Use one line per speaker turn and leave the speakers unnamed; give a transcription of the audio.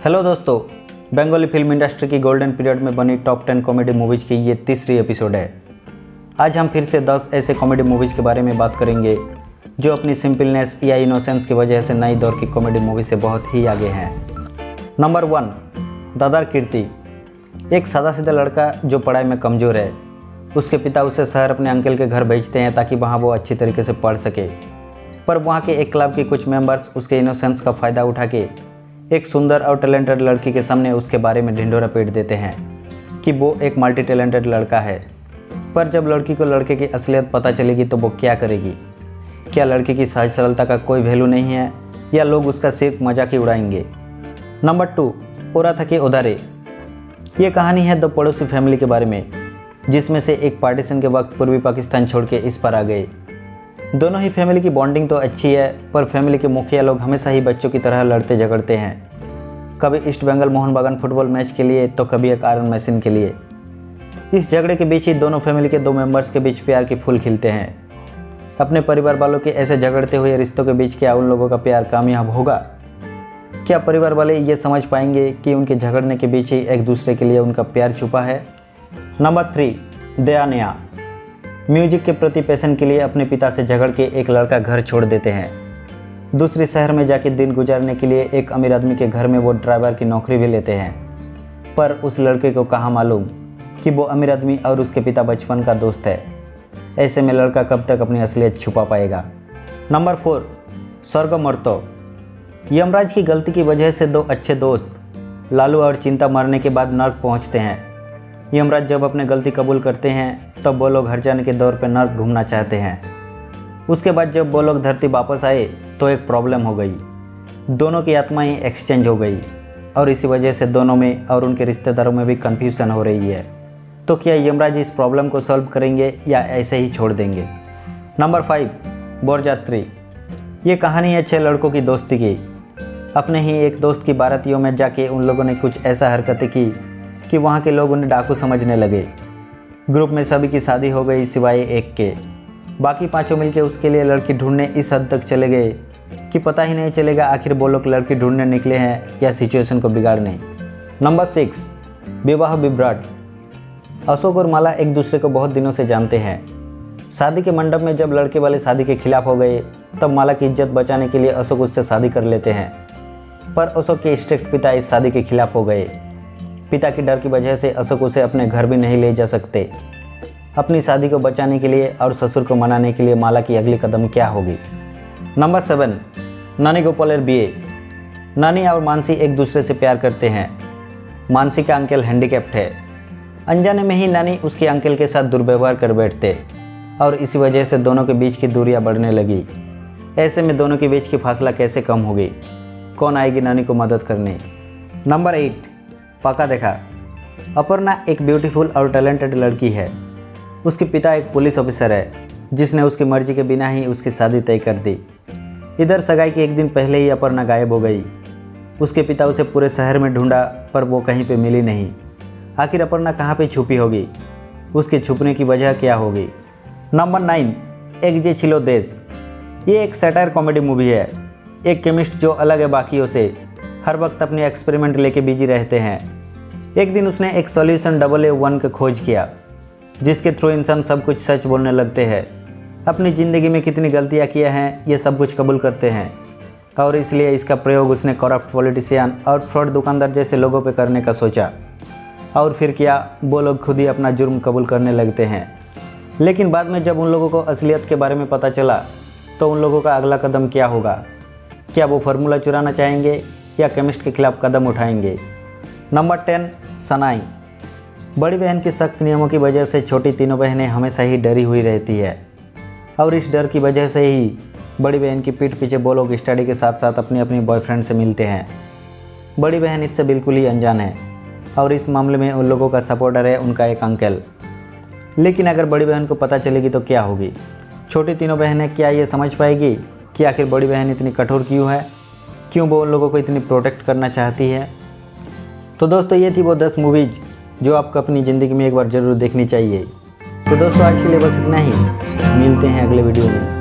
Hello दोस्तों, Bengali film industry की golden period में बनी टॉप 10 कॉमेडी मूवीज़ की ये तीसरी एपिसोड है। आज हम फिर से 10 ऐसे कॉमेडी मूवीज़ के बारे में बात करेंगे जो अपनी सिंपलनेस या इनोसेंस की वजह से नई दौर की कॉमेडी मूवी से बहुत ही आगे हैं। नंबर 1, दादार कीर्ति। एक सादा सीधा लड़का जो पढ़ाई में कमज़ोर है। उसके पिता उसे शहर अपने अंकल के घर भेजते हैं ताकि वहाँ वो अच्छी तरीके से पढ़ सके, पर वहाँ के एक क्लब के कुछ मेंबर्स उसके इनोसेंस का फ़ायदा उठा के एक सुंदर और टैलेंटेड लड़की के सामने उसके बारे में ढिंढोरा पीट देते हैं कि वो एक मल्टी टैलेंटेड लड़का है। पर जब लड़की को लड़के की असलियत पता चलेगी तो वो क्या करेगी? क्या लड़की की सहज सरलता का कोई वैल्यू नहीं है या लोग उसका सिर्फ मजाक ही उड़ाएंगे? नंबर 2, ओरा थके उधारे। ये कहानी है दो पड़ोसी फैमिली के बारे में, जिसमें से एक पार्टीशन के वक्त पूर्वी पाकिस्तान छोड़ के इस पर आ गए। दोनों ही फैमिली की बॉन्डिंग तो अच्छी है, पर फैमिली के मुखिया लोग हमेशा ही बच्चों की तरह लड़ते झगड़ते हैं, कभी ईस्ट बंगाल मोहन बागान फुटबॉल मैच के लिए तो कभी एक आयरन मशीन के लिए। इस झगड़े के बीच ही दोनों फैमिली के दो मेंबर्स के बीच प्यार के फूल खिलते हैं। अपने परिवार वालों के ऐसे झगड़ते हुए रिश्तों के बीच क्या उन लोगों का प्यार कामयाब होगा? क्या परिवार वाले ये समझ पाएंगे कि उनके झगड़ने के बीच ही एक दूसरे के लिए उनका प्यार छुपा है? नंबर 3, दया नेहा। म्यूजिक के प्रति पैशन के लिए अपने पिता से झगड़ के एक लड़का घर छोड़ देते हैं। दूसरे शहर में जाके दिन गुजारने के लिए एक अमीर आदमी के घर में वो ड्राइवर की नौकरी भी लेते हैं, पर उस लड़के को कहाँ मालूम कि वो अमीर आदमी और उसके पिता बचपन का दोस्त है। ऐसे में लड़का कब तक अपनी असलियत छुपा पाएगा? नंबर 4, स्वर्ग मर्तो। यमराज की गलती की वजह से दो अच्छे दोस्त लालू और चिंता मरने के बाद नर्क पहुँचते हैं। यमराज जब अपने गलती कबूल करते हैं तब वो लोग घर जाने के दौर पर नर्क घूमना चाहते हैं। उसके बाद जब वो लोग धरती वापस आए तो एक प्रॉब्लम हो गई। दोनों की आत्माएं एक्सचेंज हो गई और इसी वजह से दोनों में और उनके रिश्तेदारों में भी कन्फ्यूज़न हो रही है। तो क्या यमराज इस प्रॉब्लम को सॉल्व करेंगे या ऐसे ही छोड़ देंगे? नंबर 5, बरजात्री। ये कहानी है 6 लड़कों की दोस्ती की। अपने ही एक दोस्त की बारातियों में जाके उन लोगों ने कुछ ऐसा हरकतें की कि वहाँ के लोग उन्हें डाकू समझने लगे। ग्रुप में सभी की शादी हो गई सिवाय एक के। बाकी 5 मिलकर उसके लिए लड़की ढूंढने इस हद तक चले गए कि पता ही नहीं चलेगा आखिर वो लोग लड़की ढूंढने निकले हैं या सिचुएशन को बिगाड़ने। नंबर 6, विवाह विभ्राट। अशोक और माला एक दूसरे को बहुत दिनों से जानते हैं। शादी के मंडप में जब लड़के वाले शादी के खिलाफ हो गए तब माला की इज्जत बचाने के लिए अशोक उससे शादी कर लेते हैं, पर अशोक के स्ट्रिक्ट पिता इस शादी के खिलाफ हो गए। पिता की डर की वजह से अशोक उसे अपने घर भी नहीं ले जा सकते। अपनी शादी को बचाने के लिए और ससुर को मनाने के लिए माला की अगली कदम क्या होगी? नंबर 7, नानी गोपालर बीए। नानी और मानसी एक दूसरे से प्यार करते हैं। मानसी का अंकल हैंडीकैप्ड है। अनजाने में ही नानी उसके अंकल के साथ दुर्व्यवहार कर बैठते और इसी वजह से दोनों के बीच की दूरियां बढ़ने लगी। ऐसे में दोनों के बीच की फासला कैसे कम होगी? कौन आएगी नानी को मदद करने? नंबर 8, पका देखा। अपर्णा एक ब्यूटीफुल और टैलेंटेड लड़की है। उसके पिता एक पुलिस ऑफिसर है जिसने उसकी मर्जी के बिना ही उसकी शादी तय कर दी। इधर सगाई के एक दिन पहले ही अपर्णा गायब हो गई। उसके पिता उसे पूरे शहर में ढूंढा पर वो कहीं पे मिली नहीं। आखिर अपर्णा कहाँ पे छुपी होगी? उसके छुपने की वजह क्या होगी? नंबर 9, एक जे छिलो देश। ये एक सैटायर कॉमेडी मूवी है। एक केमिस्ट जो अलग है बाकियों से, हर वक्त अपने एक्सपेरिमेंट लेके बिजी रहते हैं। एक दिन उसने एक सॉल्यूशन AA1 का खोज किया जिसके थ्रू इंसान सब कुछ सच बोलने लगते हैं। अपनी ज़िंदगी में कितनी गलतियां किए हैं ये सब कुछ कबूल करते हैं और इसलिए इसका प्रयोग उसने करप्ट पॉलिटिशियन और फ्रॉड दुकानदार जैसे लोगों पे करने का सोचा। और फिर क्या, वो लोग खुद ही अपना जुर्म कबूल करने लगते हैं। लेकिन बाद में जब उन लोगों को असलियत के बारे में पता चला तो उन लोगों का अगला कदम क्या होगा? क्या वो फार्मूला चुराना चाहेंगे या केमिस्ट के खिलाफ कदम उठाएंगे? नंबर 10, सनाई। बड़ी बहन के सख्त नियमों की वजह से छोटी तीनों बहनें हमेशा ही डरी हुई रहती है और इस डर की वजह से ही बड़ी बहन की पीठ पीछे वो लोग स्टडी के साथ साथ अपनी अपनी बॉयफ्रेंड से मिलते हैं। बड़ी बहन इससे बिल्कुल ही अनजान है और इस मामले में उन लोगों का सपोर्टर है उनका एक अंकल। लेकिन अगर बड़ी बहन को पता चलेगी तो क्या होगी? छोटी तीनों बहनें क्या ये समझ पाएगी कि आखिर बड़ी बहन इतनी कठोर क्यों है? क्यों वो उन लोगों को इतनी प्रोटेक्ट करना चाहती है? तो दोस्तों, ये थी वो 10 मूवीज़ जो आपको अपनी ज़िंदगी में एक बार ज़रूर देखनी चाहिए। तो दोस्तों, आज के लिए बस इतना ही। मिलते हैं अगले वीडियो में।